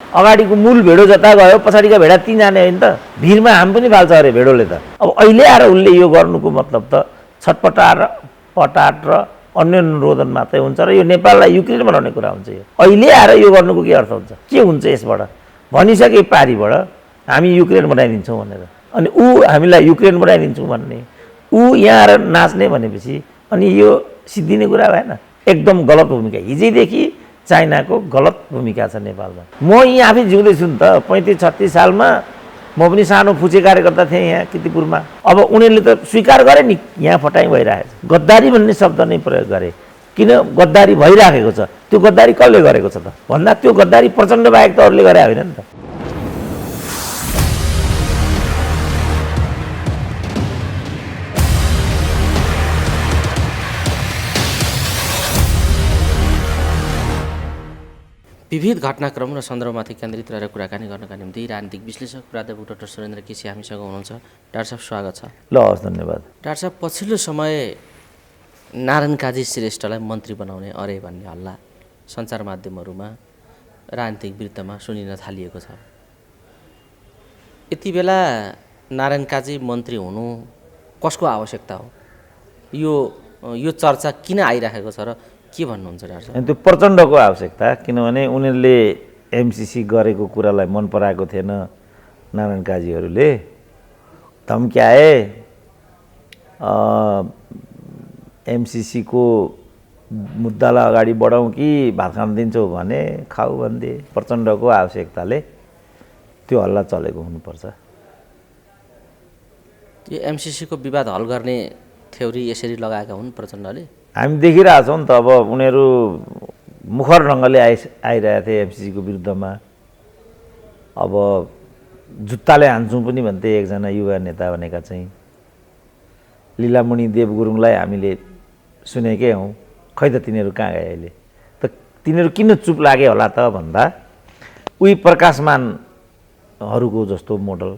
अगाडिको मूल भेडो जता गयो पछाडिका भेडा ती जाने होइन त भिरमा हाम पनि फाल्छ अरे भेडोले त अब अहिले आएर उसले यो गर्नुको मतलब त छटपटाएर पटाट र अन्य अनुरोधन मात्रै हुन्छ र यो नेपाललाई युक्रेन बनाउने कुरा हुन्छ यो अहिले आएर यो गर्नुको के अर्थ हुन्छ के हुन्छ यसबाट भनिसके पारिबाट हामी युक्रेन बनाइदिन्छौँ भनेर अनि ऊ हामीलाई युक्रेन बनाइदिन्छौँ भन्ने ऊ यहाँ आएर नाच्ने भनेपछि अनि यो सिद्धिने कुरा भएन एकदम गलत भूमिका हिजैदेखि चाइनाको गलत भूमिका छ नेपालमा म यहाँ आफै जिउँदैछु नि त 35-36 सालमा म पनि सानो फुचे कार्यकर्ता थिएँ यहाँ किर्तिपुरमा अब उनीहरूले त स्वीकार गरे नि यहाँ फटाइ भइरहेछ गद्दारी भन्ने शब्द नै प्रयोग गरे किन गद्दारी भइराखेको छ त्यो गद्दारी कसले गरेको छ त भन्दा त्यो गद्दारी प्रचण्ड बाहेक त अरूले गरे होइन नि त विविध घटनाक्रम र सन्दर्भमाथि केन्द्रित रहेर कुराकानी गर्नका निम्ति राजनीतिक विश्लेषक प्राध्यापक डाक्टर सुरेन्द्र केसी हामीसँग हुनुहुन्छ। डाक्टर साहब स्वागत छ। ल हस् धन्यवाद। डाक्टर साहब पछिल्लो समय नारायण काजी श्रेष्ठलाई मन्त्री बनाउने अरे भन्ने हल्ला सञ्चार माध्यमहरूमा राजनीतिक वृत्तमा सुनिन थालिएको छ। यति बेला नारायण काजी मन्त्री हुनु कसको आवश्यकता हो यो चर्चा किन आइरहेको छ र के भन्नुहुन्छ डाक्टर साहब? त्यो प्रचण्डको आवश्यकता किनभने उनीहरूले एमसिसी गरेको कुरालाई मन पराएको थिएन नारायण काजीहरूले धम्क्याए एमसिसीको मुद्दालाई अगाडि बढाउँ कि भात खान दिन्छौ भने खाऊ भन्थे प्रचण्डको आवश्यकताले त्यो हल्ला चलेको हुनुपर्छ। यो एमसिसीको विवाद हल गर्ने थ्योरी यसरी लगाएका हुन् प्रचण्डले हामी देखिरहेछौँ नि त अब उनीहरू मुखर ढङ्गले आइरहेको थिए एमसिसीको विरुद्धमा अब जुत्ताले हान्छौँ पनि भन्थे एकजना युवा नेता भनेका चाहिँ लीलामणि देवगुरुङलाई हामीले सुनेकै हौँ खै त तिनीहरू कहाँ गए अहिले त तिनीहरू किन चुप लागे होला त भन्दा उही प्रकाशमानहरूको जस्तो मोडल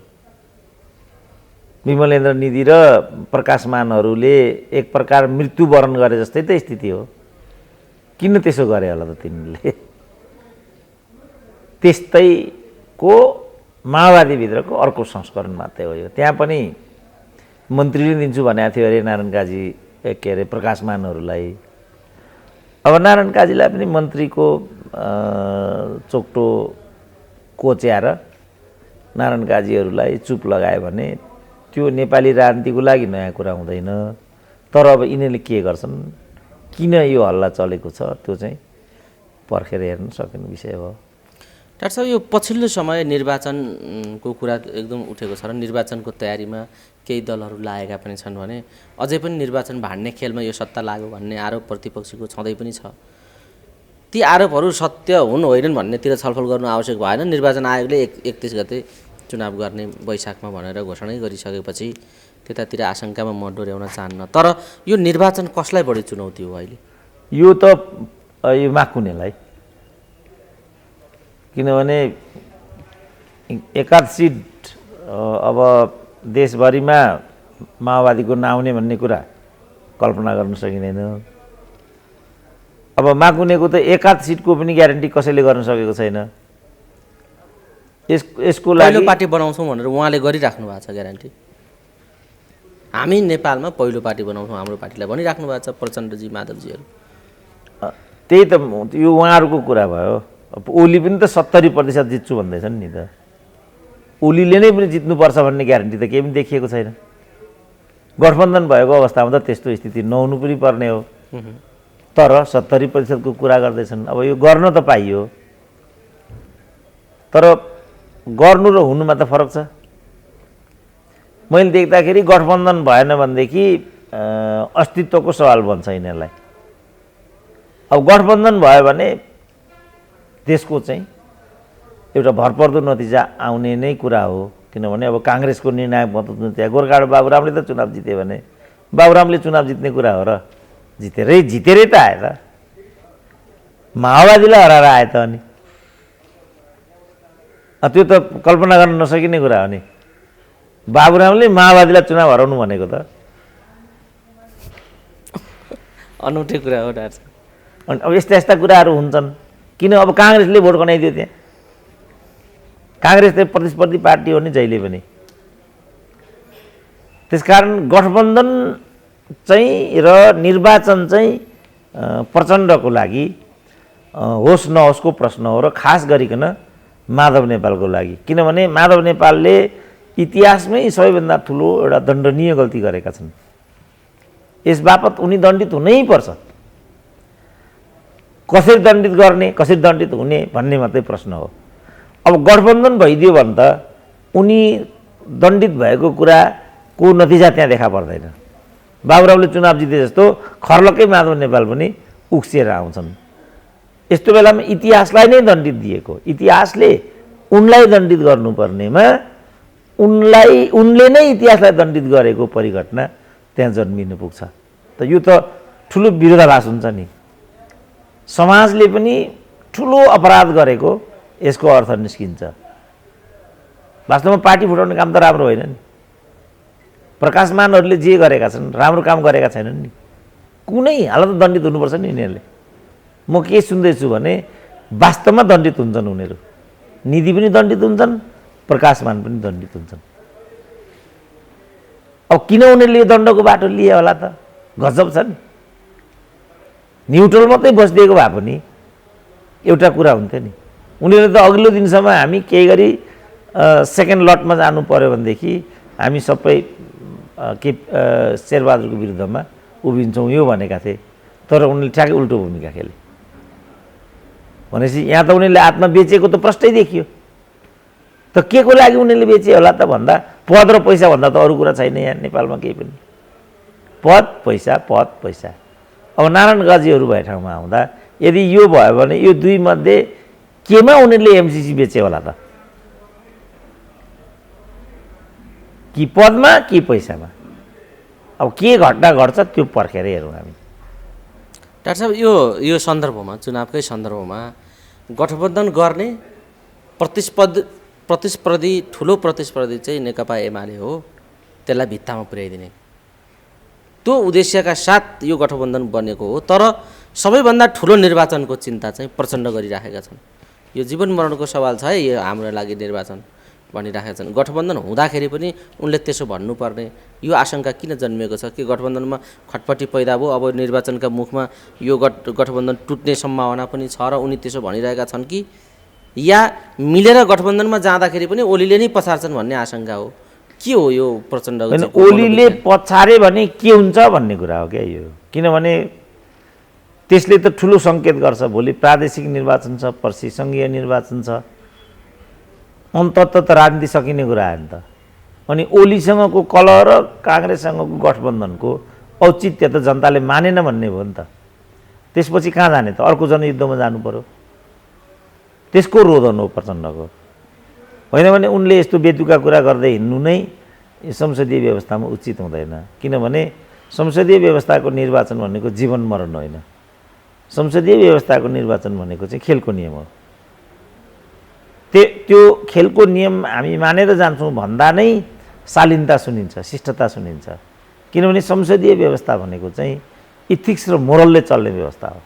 विमलेन्द्र निधि र प्रकाशमानहरूले एक प्रकार मृत्युवरण गरे जस्तै त स्थिति हो किन त्यसो गरे होला त तिनीहरूले त्यस्तैको माओवादीभित्रको अर्को संस्करण मात्रै हो यो त्यहाँ पनि मन्त्रीले दिन्छु भनेको थियो अरे नारायण काजी के अरे प्रकाशमानहरूलाई अब नारायण काजीलाई पनि मन्त्रीको चोक्टो कोच्याएर नारायण काजीहरूलाई चुप लगायो भने त्यो नेपाली राजनीतिको लागि नयाँ कुरा हुँदैन। तर अब यिनीहरूले के गर्छन् किन यो हल्ला चलेको छ त्यो चाहिँ पर्खेर हेर्न सकिने विषय हो। डाक्टर साहब यो पछिल्लो समय निर्वाचनको कुरा एकदम उठेको छ र निर्वाचनको तयारीमा केही दलहरू लागेका पनि छन् भने अझै पनि निर्वाचन भाड्ने खेलमा यो सत्ता लाग्यो भन्ने आरोप प्रतिपक्षीको छँदै पनि छ। ती आरोपहरू सत्य हुन् होइनन् भन्नेतिर छलफल गर्नु आवश्यक भएन। निर्वाचन आयोगले 31 गते चुनाव गर्ने वैशाखमा भनेर घोषणै गरिसकेपछि त्यतातिर आशंकामा म डोर्याउन चाहन्न। तर यो निर्वाचन कसलाई बढी चुनौती हो अहिले? यो त यो माकुनेलाई किनभने एकाध सिट अब देशभरिमा माओवादीको नआउने भन्ने कुरा कल्पना गर्न सकिँदैन। अब माकुनेको त एकाध सिटको पनि ग्यारेन्टी कसैले गर्न सकेको छैन। यसको लागि पहिलो पार्टी बनाउँछौँ भनेर उहाँले गरिराख्नु भएको छ ग्यारेन्टी। हामी नेपालमा पहिलो पार्टी बनाउँछौँ हाम्रो पार्टीलाई भनिराख्नु भएको छ प्रचण्डजी माधवजीहरू। त्यही त यो उहाँहरूको कुरा भयो। अब ओली पनि त 70% जित्छु भन्दैछन् नि त। ओलीले नै पनि जित्नुपर्छ भन्ने ग्यारेन्टी त केही पनि देखिएको छैन। गठबन्धन भएको अवस्थामा त त्यस्तो स्थिति नहुनु पनि पर्ने हो। तर 70% को कुरा गर्दैछन्। अब यो गर्न त पाइयो तर गर्नु र हुनुमा त फरक छ। मैले देख्दाखेरि गठबन्धन भएन भनेदेखि अस्तित्वको सवाल बन्छ यिनीहरूलाई। अब गठबन्धन भयो भने देशको चाहिँ एउटा भरपर्दो नतिजा आउने नै कुरा हो। किनभने अब काङ्ग्रेसको निर्णायक महत्त्व त्यहाँ गोर्खाबाट बाबुरामले त चुनाव जित्यो भने बाबुरामले चुनाव जित्ने कुरा हो र जितेरै त आयो त। माओवादीलाई हराएर आयो त अनि त्यो त कल्पना गर्न नसकिने कुरा हो नि। बाबुरामले माओवादीलाई चुनाव हराउनु भनेको त अनौठो कुरा हो डाक्टर। अनि अब यस्ता यस्ता कुराहरू हुन्छन्। किन अब काङ्ग्रेसले भोट गनाइदियो त्यहाँ काङ्ग्रेस चाहिँ प्रतिस्पर्धी पार्टी हो नि जहिले पनि। त्यसकारण गठबन्धन चाहिँ र निर्वाचन चाहिँ प्रचण्डको लागि होस् नहोस्को प्रश्न हो र खास गरिकन माधव नेपालको लागि। किनभने माधव नेपालले इतिहासमै सबैभन्दा ठुलो एउटा दण्डनीय गल्ती गरेका छन्। यस बापत उनी दण्डित हुनै पर्छ। कसरी दण्डित गर्ने, कसरी दण्डित हुने भन्ने मात्रै प्रश्न हो। अब गठबन्धन भइदियो भने त उनी दण्डित भएको कुराको नतिजा त्यहाँ देखा पर्दैन। बाबुरावले चुनाव जिते जस्तो खर्लकै माधव नेपाल पनि उक्सिएर आउँछन्। यस्तो बेलामा इतिहासलाई नै दण्डित दिएको, इतिहासले उनलाई दण्डित गर्नुपर्नेमा उनले नै इतिहासलाई दण्डित गरेको परिघटना त्यहाँ जन्मिनु पुग्छ। त यो त ठुलो विरोधाभास हुन्छ नि। समाजले पनि ठुलो अपराध गरेको यसको अर्थ निस्किन्छ। वास्तवमा पार्टी फुटाउने काम त राम्रो होइन नि। प्रकाशमानहरूले जे गरेका छन् राम्रो काम गरेका छैनन् नि। कुनै हालत दण्डित हुनुपर्छ नि यिनीहरूले। म के सुन्दैछु भने वास्तवमा दण्डित हुन्छन् उनीहरू। निधि पनि दण्डित हुन्छन्, प्रकाशमान पनि दण्डित हुन्छन्। अब किन उनीहरूले दण्डको बाटो लिए होला त? गजब छ नि। न्युट्रल मात्रै बसिदिएको भए पनि एउटा कुरा हुन्थ्यो नि। उनीहरूले त अघिल्लो दिनसम्म हामी केही गरी सेकेन्ड लटमा जानु पर्यो भनेदेखि हामी सबै के शेरबहादुरको विरुद्धमा उभिन्छौँ यो भनेका थिए। तर उनीहरूले ठ्याक्कै उल्टो भूमिका खेले। भनेपछि यहाँ त उनीहरूले आत्मा बेचेको त प्रष्टै देखियो। त के को लागि उनीहरूले बेचे होला त भन्दा पद र पैसा भन्दा त अरू कुरा छैन यहाँ नेपालमा केही पनि। पद पैसा, पद पैसा। अब नारायण गाजीहरू भए ठाउँमा आउँदा यदि यो भयो भने यो दुई मध्ये केमा उनीहरूले एमसिसी बेचे होला त? कि पदमा कि पैसामा? अब के घटना घट्छ त्यो पर्खेर हेरौँ हामी। डाक्टर साहब यो सन्दर्भमा, चुनावकै सन्दर्भमा गठबन्धन गर्ने प्रतिस्पर्धी ठुलो प्रतिस्पर्धी चाहिँ नेकपा एमाले हो, त्यसलाई भित्तामा पुर्याइदिने त्यो उद्देश्यका साथ यो गठबन्धन बनेको हो। तर सबैभन्दा ठुलो निर्वाचनको चिन्ता चाहिँ प्रचण्ड गरिराखेका छन्। यो जीवन मरणको सवाल छ है यो हाम्रो लागि निर्वाचन भनिराखेका छन्। गठबन्धन हुँदाखेरि पनि उनले त्यसो भन्नुपर्ने यो आशंका किन जन्मिएको छ? कि गठबन्धनमा खटपटी पैदा भयो, अब निर्वाचनका मुखमा यो गठबन्धन टुट्ने सम्भावना पनि छ र उनी त्यसो भनिरहेका छन् कि या मिलेर गठबन्धनमा जाँदाखेरि पनि ओलीले नै पछार्छन् भन्ने आशंका हो? के हो यो प्रचण्डको? ओलीले पछारे भने के हुन्छ भन्ने कुरा हो क्या यो। किनभने त्यसले त ठुलो सङ्केत गर्छ। भोलि प्रादेशिक निर्वाचन छ, पर्सि सङ्घीय निर्वाचन छ, अन्तत राजनीति सकिने कुरा आयो नि त। अनि ओलीसँगको कलह र काङ्ग्रेससँगको गठबन्धनको औचित्य त जनताले मानेन भन्ने भयो नि त। त्यसपछि कहाँ जाने त? अर्को जनयुद्धमा जानु पर्यो। त्यसको रोदन हो प्रचण्डको। होइन भने उनले यस्तो बेतुका कुरा गर्दै हिँड्नु नै संसदीय व्यवस्थामा उचित हुँदैन। किनभने संसदीय व्यवस्थाको निर्वाचन भनेको जीवन मरण होइन। संसदीय व्यवस्थाको निर्वाचन भनेको चाहिँ खेलको नियम हो। त्यो खेलको नियम हामी मानेर जान्छौँ भन्दा नै शालीनता सुनिन्छ, शिष्टता सुनिन्छ। किनभने संसदीय व्यवस्था भनेको चाहिँ इथिक्स र मोरलले चल्ने व्यवस्था हो।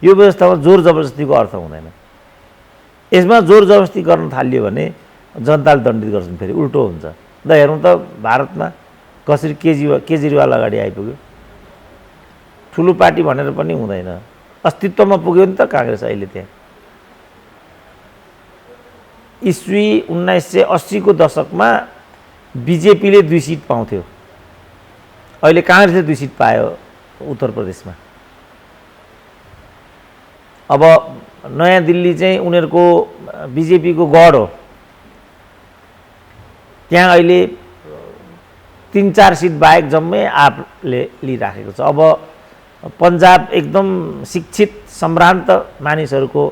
यो व्यवस्थामा जोर जबरजस्तीको अर्थ हुँदैन। यसमा जोर जबरजस्ती गर्न थालियो भने जनताले दण्डित गर्छन्, फेरि उल्टो हुन्छ। ल हेरौँ त भारतमा कसरी केजरीवाल अगाडि आइपुग्यो। ठुलो पार्टी भनेर पनि हुँदैन, अस्तित्वमा पुग्यो नि त काङ्ग्रेस अहिले त्यहाँ। इस्वी 1980 को दशकमा बिजेपीले 2 सिट पाउँथ्यो, अहिले काङ्ग्रेसले 2 सिट पायो उत्तर प्रदेशमा। अब नयाँ दिल्ली चाहिँ उनीहरूको बिजेपीको गढ हो। त्यहाँ अहिले 3-4 सिट बाहेक जम्मै आपले लिइराखेको छ। अब पन्जाब एकदम शिक्षित सम्भ्रान्त मानिसहरूको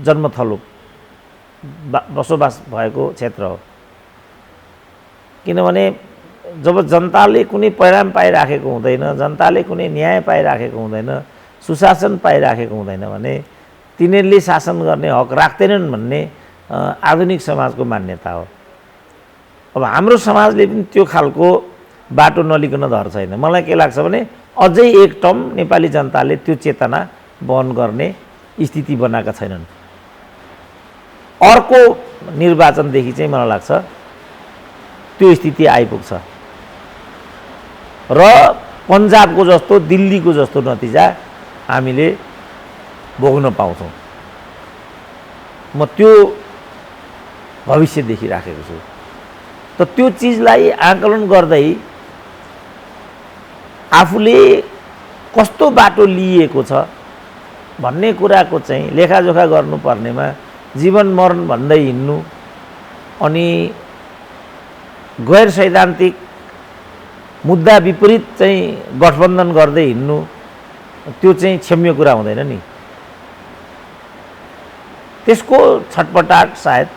जन्मथलो बसोबास भएको क्षेत्र हो। किनभने जब जनताले कुनै परिणाम पाइराखेको हुँदैन, जनताले कुनै न्याय पाइराखेको हुँदैन, सुशासन पाइराखेको हुँदैन भने तिनीहरूले शासन गर्ने हक राख्दैनन् भन्ने आधुनिक समाजको मान्यता हो। अब हाम्रो समाजले पनि त्यो खालको बाटो नलिकन धर छैन। मलाई के लाग्छ भने अझै एक टर्म नेपाली जनताले त्यो चेतना वहन गर्ने स्थिति बनाएका छैनन्। अर्को निर्वाचनदेखि चाहिँ मलाई लाग्छ त्यो स्थिति आइपुग्छ र पन्जाबको जस्तो दिल्लीको जस्तो नतिजा हामीले भोग्न पाउँछौँ। म त्यो भविष्य देखिराखेको छु। त त्यो चिजलाई आकलन गर्दै आफूले कस्तो बाटो लिएको छ भन्ने कुराको चाहिँ लेखाजोखा गर्नुपर्नेमा जीवन मरण भन्दै हिँड्नु अनि गैर सैद्धान्तिक मुद्दा विपरीत चाहिँ गठबन्धन गर्दै हिँड्नु त्यो चाहिँ क्षम्य कुरा हुँदैन नि। त्यसको छटपटाट सायद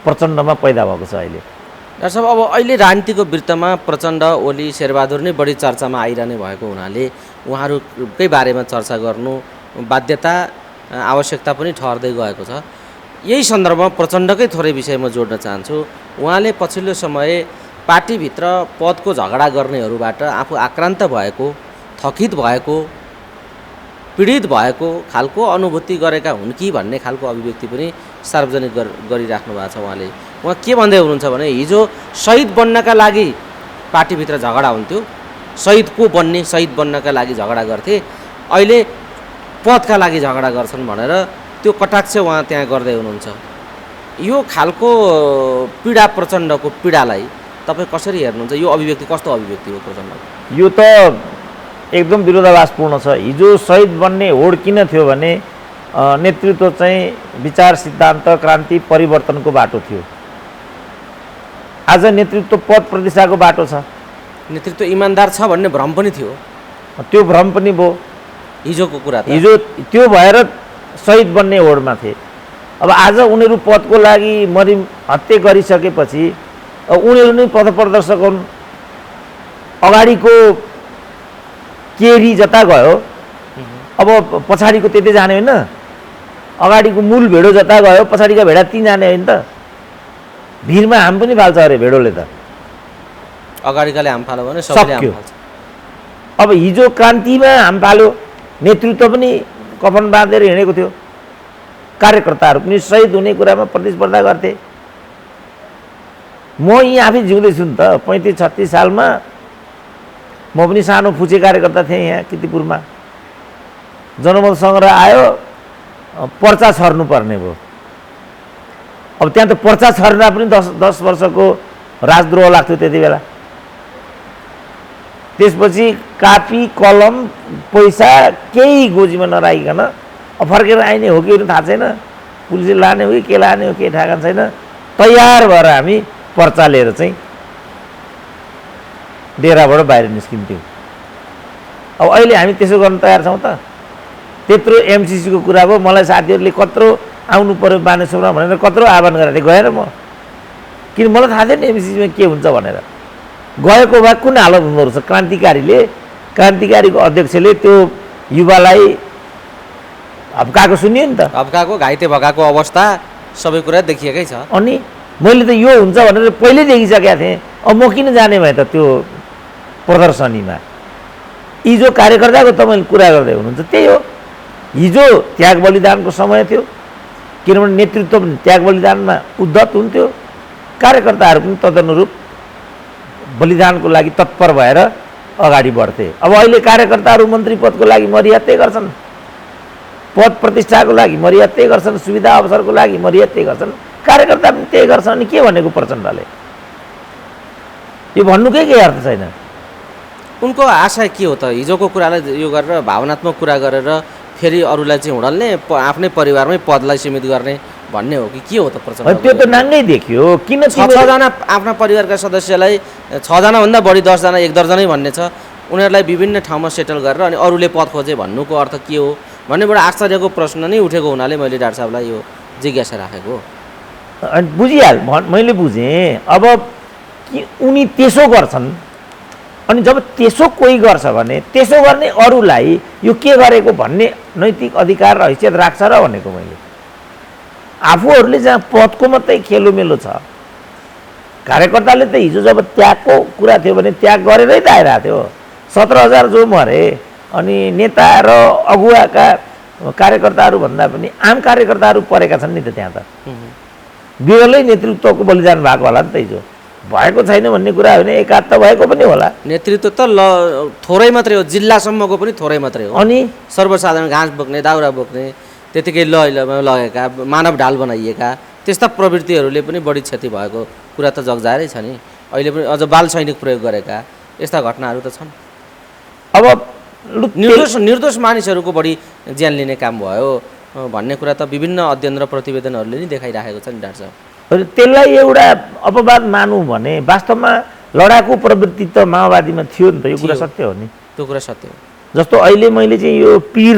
प्रचण्डमा पैदा भएको छ अहिले। डाक्टर साहब, अब अहिले राजनीतिको वृत्तमा प्रचण्ड, ओली, शेरबहादुर नै बढी चर्चामा आइरहने भएको हुनाले उहाँहरूकै बारेमा चर्चा गर्नु बाध्यता आवश्यकता पनि ठहर्दै गएको छ। यही सन्दर्भमा प्रचण्डकै थोरै विषय म जोड्न चाहन्छु। उहाँले पछिल्लो समय पार्टीभित्र पदको झगडा गर्नेहरूबाट आफू आक्रान्त भएको, थकित भएको, पीडित भएको खालको अनुभूति गरेका हुन् कि भन्ने खालको अभिव्यक्ति पनि सार्वजनिक गरिराख्नु भएको छ। उहाँ के भन्दै हुनुहुन्छ भने हिजो शहीद बन्नका लागि पार्टीभित्र झगडा हुन्थ्यो, शहीद बन्नका लागि झगडा गर्थे, अहिले पदका लागि झगडा गर्छन् भनेर त्यो कटाक्ष उहाँ त्यहाँ गर्दै हुनुहुन्छ। यो खालको पीडा, प्रचण्डको पीडालाई तपाईँ कसरी हेर्नुहुन्छ? यो अभिव्यक्ति कस्तो अभिव्यक्ति हो प्रचण्डको? यो त एकदम विरोधाभासपूर्ण छ। हिजो शहीद बन्ने होड किन थियो भने नेतृत्व चाहिँ विचार, सिद्धान्त, क्रान्ति, परिवर्तनको बाटो थियो। आज नेतृत्व पद प्रतिष्ठाको बाटो छ। नेतृत्व इमान्दार छ भन्ने भ्रम पनि थियो। त्यो भ्रम पनि भयो हिजोको कुरा। हिजो त्यो भएर शहीद बन्ने होडमा थिए। अब आज उनीहरू पदको लागि हत्या गरिसकेपछि उनीहरू नै पथप्रदर्शक हुन्। अगाडिको केरी जता गयो अब पछाडिको त्यतै जाने होइन। अगाडिको मूल भेडो जता गयो पछाडिका भेडा ती जाने होइन त। भिरमा हाम पनि फाल्छ अरे भेडोले त। अगाडिकाले हाम फाल्यो भने सबैले हाम फाल्छ। अब हिजो क्रान्तिमा हाम फाल्यो, नेतृत्व पनि कफन बाँधेर हिँडेको थियो, कार्यकर्ताहरू पनि शहीद हुने कुरामा प्रतिस्पर्धा गर्थे। म यहीँ आफै जिउँदैछु नि त। 35-36 सालमा म पनि सानो फुचे कार्यकर्ता थिएँ यहाँ किर्तिपुरमा। जनमत सङ्ग्रह आयो, पर्चा छर्नु पर्ने भयो। अब त्यहाँ त पर्चा छर्दा पनि 10 वर्षको राजद्रोह लाग्थ्यो त्यति बेला। त्यसपछि कापी, कलम, पैसा केही गोजीमा नराखिकन फर्केर आइने हो कि थाहा छैन, पुलिसले लाने हो कि के लाने हो केही ठेगान छैन, तयार भएर हामी पर्चा लिएर चाहिँ डेराबाट बाहिर निस्किन्थ्यौँ। अब अहिले हामी त्यसो गर्न तयार छौँ त? त्यत्रो एमसिसीको कुरा भयो। मलाई साथीहरूले कत्रो आउनु पर्यो बानेश्वरमा भनेर कत्रो आह्वान गरेर गएर म, किन मलाई थाहा थिएन एमसिसीमा के हुन्छ भनेर। गएको भए कुन हालत हुँदो रहेछ। क्रान्तिकारीको अध्यक्षले त्यो युवालाई हप्काएको सुनियो नि त। हप्काएको, घाइते भगाएको अवस्था सबै कुरा देखिएकै छ। अनि मैले त यो हुन्छ भनेर पहिल्यै देखिसकेका थिएँ। अब म किन जाने भएँ त त्यो प्रदर्शनीमा? हिजो कार्यकर्ताको तपाईँले कुरा गर्दै हुनुहुन्छ, त्यही हो। हिजो त्याग बलिदानको समय थियो, किनभने नेतृत्व पनि त्याग बलिदानमा उद्धत हुन्थ्यो, कार्यकर्ताहरू पनि तदनुरूप बलिदानको लागि तत्पर भएर अगाडि बढ्थे। अब अहिले कार्यकर्ताहरू मन्त्री पदको लागि मरिहत्ते गर्छन्, पद प्रतिष्ठाको लागि मरिहत्ते गर्छन्, सुविधा अवसरको लागि मरिहत्ते गर्छन्। कार्यकर्ता पनि त्यही गर्छ। अनि के भनेको प्रचण्डले? यो भन्नुकै केही अर्थ छैन। उनको आशा के हो त? हिजोको कुरालाई यो गरेर भावनात्मक कुरा गरेर फेरि अरूलाई चाहिँ हुडल्ने, आफ्नै परिवारमै पदलाई सीमित गर्ने भन्ने हो कि के हो त प्रचण्ड? त्यो त नाङ्गै देखियो। किन 6जना आफ्ना परिवारका सदस्यलाई, 6जना भन्दा बढी 10जना, 1 दर्जनै भन्ने छ, उनीहरूलाई विभिन्न ठाउँमा सेटल गरेर अनि अरूले पद खोजे भन्नुको अर्थ के हो भन्ने बडा आश्चर्यको प्रश्न नै उठेको हुनाले मैले डाक्टर साहबलाई यो जिज्ञासा राखेको। अनि मैले बुझेँ। अब कि उनी त्यसो गर्छन्, अनि जब त्यसो कोही गर्छ भने त्यसो गर्ने अरूलाई यो के गरेको भन्ने नैतिक अधिकार र हैसियत राख्छ र भनेको मैले। आफूहरूले जहाँ पदको मात्रै खेलोमेलो छ, कार्यकर्ताले त हिजो जब त्यागको कुरा थियो भने त्याग गरेरै त आइरहेको थियो। 17,000 जो मरे, अनि नेता र अगुवाका कार्यकर्ताहरू भन्दा पनि आम कार्यकर्ताहरू परेका छन् नि त त्यहाँ त बिरलै नेतृत्वको बलिदान भएको होला नि त हिजो भएको छैन भन्ने कुरा होइन एकाध त भएको पनि होला नेतृत्व त थोरै मात्रै हो जिल्लासम्मको पनि थोरै मात्रै हो अनि सर्वसाधारण घाँस बोक्ने दाउरा बोक्ने त्यतिकै लगेका मानव ढाल बनाइएका त्यस्ता प्रवृत्तिहरूले पनि बढी क्षति भएको कुरा त जगजाहेरै छ नि अहिले पनि अझ बाल सैनिक प्रयोग गरेका यस्ता घटनाहरू त छन् अब निर्दोष मानिसहरूको बढी ज्यान लिने काम भयो भन्ने कुरा त विभिन्न अध्ययन र प्रतिवेदनहरूले नि देखाइराखेको छ नि डाक्टर साहब त्यसलाई एउटा अपवाद मानौँ भने वास्तवमा लडाकु प्रवृत्ति त माओवादीमा थियो नि त यो कुरा सत्य हो नि त्यो कुरा सत्य हो जस्तो अहिले मैले चाहिँ यो पीर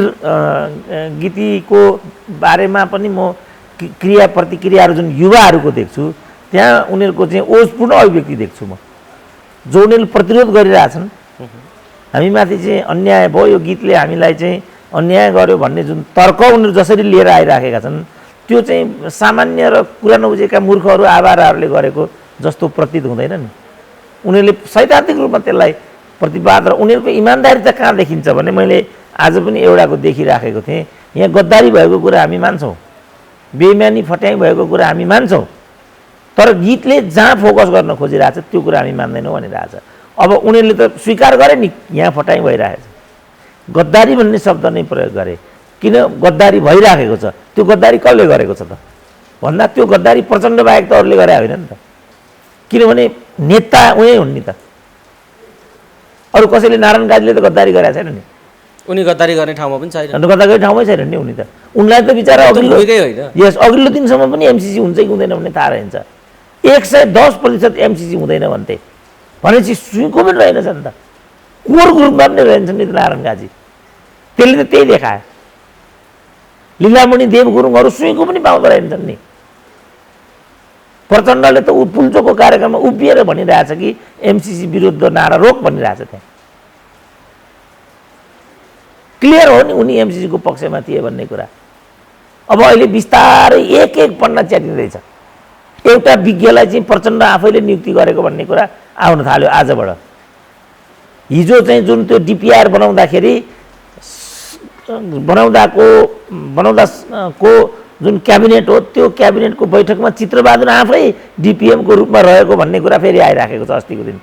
गीतिको बारेमा पनि म क्रिया प्रतिक्रियाहरू जुन युवाहरूको देख्छु त्यहाँ उनीहरूको चाहिँ ओजपूर्ण अभिव्यक्ति देख्छु म जो उनीहरूले प्रतिरोध गरिरहेछन् हामीमाथि चाहिँ अन्याय भयो यो गीतले हामीलाई चाहिँ अन्याय गर्यो भन्ने जुन तर्क उनीहरू जसरी लिएर आइराखेका छन् त्यो चाहिँ सामान्य र कुरा नबुझेका मूर्खहरू आवाराहरूले गरेको जस्तो प्रतीत हुँदैन नि उनीहरूले सैद्धान्तिक रूपमा त्यसलाई प्रतिवाद र उनीहरूको इमान्दारी त कहाँ देखिन्छ भने मैले आज पनि एउटाको देखिराखेको थिएँ यहाँ गद्दारी भएको कुरा हामी मान्छौँ बेइमानी फट्याइ भएको कुरा हामी मान्छौँ तर गीतले जहाँ फोकस गर्न खोजिरहेछ त्यो कुरा हामी मान्दैनौँ भनिरहेछ अब उनीहरूले त स्वीकार गरे नि यहाँ फट्याइ भइरहेछ गद्दारी भन्ने शब्द नै प्रयोग गरे किन गद्दारी भइराखेको छ त्यो गद्दारी कसले गरेको छ त भन्दा त्यो गद्दारी प्रचण्ड बाहेक त अरूले गरे होइन नि त किनभने नेता उही हुन् नि त अरू कसैले नारायण गाजीले त गद्दारी गरेको छैन नि उनी गद्दारी गर्ने ठाउँमा पनि छैन अन्त गद्दारी ठाउँमै छैन नि उनी त उनलाई त बिचारा अघिल्लो दिनसम्म पनि एमसिसी हुन्छ कि हुँदैन भन्ने थाहा रहन्छ 110% एमसिसी हुँदैन भन्थे भनेपछि सुईको पनि रहेनछ नि त कोर ग्रुपमा पनि रहन्छन् नि त नारायण गाजी त्यसले त त्यही देखायो लीलामणि देव गुरुङहरू सुईको पनि पाउँदो रहेछन् नि प्रचण्डले त पुल्चोकको कार्यक्रममा उभिएर भनिरहेछ कि एमसिसी विरुद्ध नारा रोक भनिरहेछ त्यहाँ क्लियर हो नि उनी एमसिसीको पक्षमा थिए भन्ने कुरा अब अहिले बिस्तारै एक एक पन्ना च्यातिँदैछ एउटा विज्ञलाई चाहिँ प्रचण्ड आफैले नियुक्ति गरेको भन्ने कुरा आउन थाल्यो आजबाट हिजो चाहिँ जुन त्यो डिपिआर बनाउँदाको जुन क्याबिनेट हो त्यो क्याबिनेटको बैठकमा चित्रबहादुर आफै डिपिएमको रूपमा रहेको भन्ने कुरा फेरि आइराखेको छ अस्तिको दिन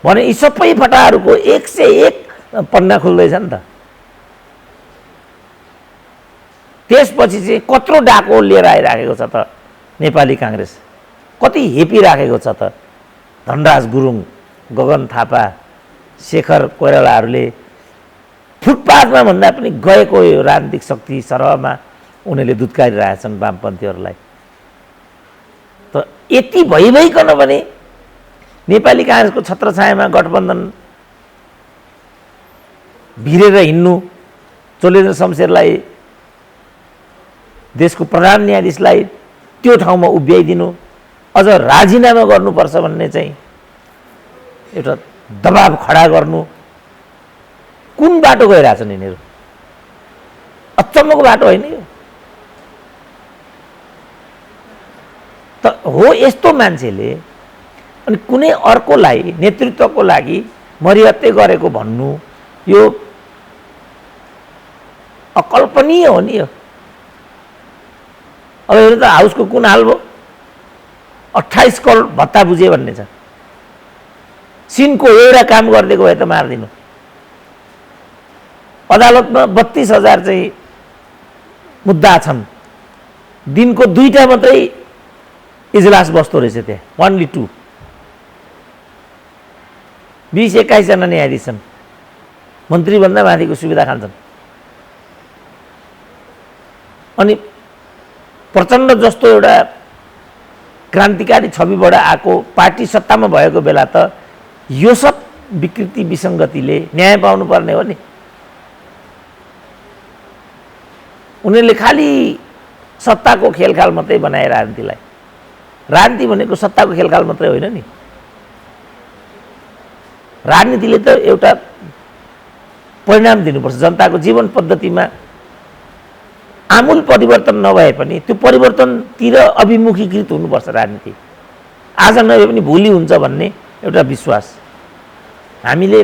भने यी सबै फटाहरूको 101 पन्ना खुल्दैछ नि त त्यसपछि चाहिँ कत्रो डाको लिएर आइराखेको छ त नेपाली काङ्ग्रेस कति हेपिराखेको छ त धनराज गुरुङ गगन थापा शेखर कोइरालाहरूले फुटपाथमा भन्दा पनि गएको यो राजनीतिक शक्ति सरहमा उनीहरूले दुत्कारिरहेछन् वामपन्थीहरूलाई त यति भइकन पनि नेपाली काङ्ग्रेसको छत्रछायामा गठबन्धन भिरेर हिँड्नु चोलेन्द्र शमशेरलाई देशको प्रधान न्यायाधीशलाई त्यो ठाउँमा उभ्याइदिनु अझ राजीनामा गर्नुपर्छ भन्ने चाहिँ एउटा दबाब खडा गर्नु कुन बाटो गइरहेछन् यिनीहरू अचम्मको बाटो होइन यो त हो यस्तो मान्छेले अनि कुनै अर्कोलाई नेतृत्वको लागि मरिहत्ते गरेको भन्नु यो अकल्पनीय हो नि यो अब हेर्नु त हाउसको कुन हाल भयो 28 करोड भत्ता बुझे भन्ने छ सिनको एउटा काम गरिदिएको भए त मारिदिनु अदालतमा 32,000 चाहिँ मुद्दा छन् दिनको 2टा मात्रै इजलास बस्दो रहेछ त्यहाँ ओन्ली 2 20-21 जना न्यायाधीश छन् मन्त्रीभन्दा माथिको सुविधा खान्छन् अनि प्रचण्ड जस्तो एउटा क्रान्तिकारी छविबाट आएको पार्टी सत्तामा भएको बेला त यो सब विकृति विसङ्गतिले न्याय पाउनुपर्ने हो नि उनीहरूले खालि सत्ताको खेलखाल मात्रै बनाए राजनीतिलाई राजनीति भनेको सत्ताको खेलखाल मात्रै होइन नि राजनीतिले त एउटा परिणाम दिनुपर्छ जनताको जीवन पद्धतिमा आमूल परिवर्तन नभए पनि त्यो परिवर्तनतिर अभिमुखीकृत हुनुपर्छ राजनीति आज नभए पनि भोलि हुन्छ भन्ने एउटा विश्वास हामीले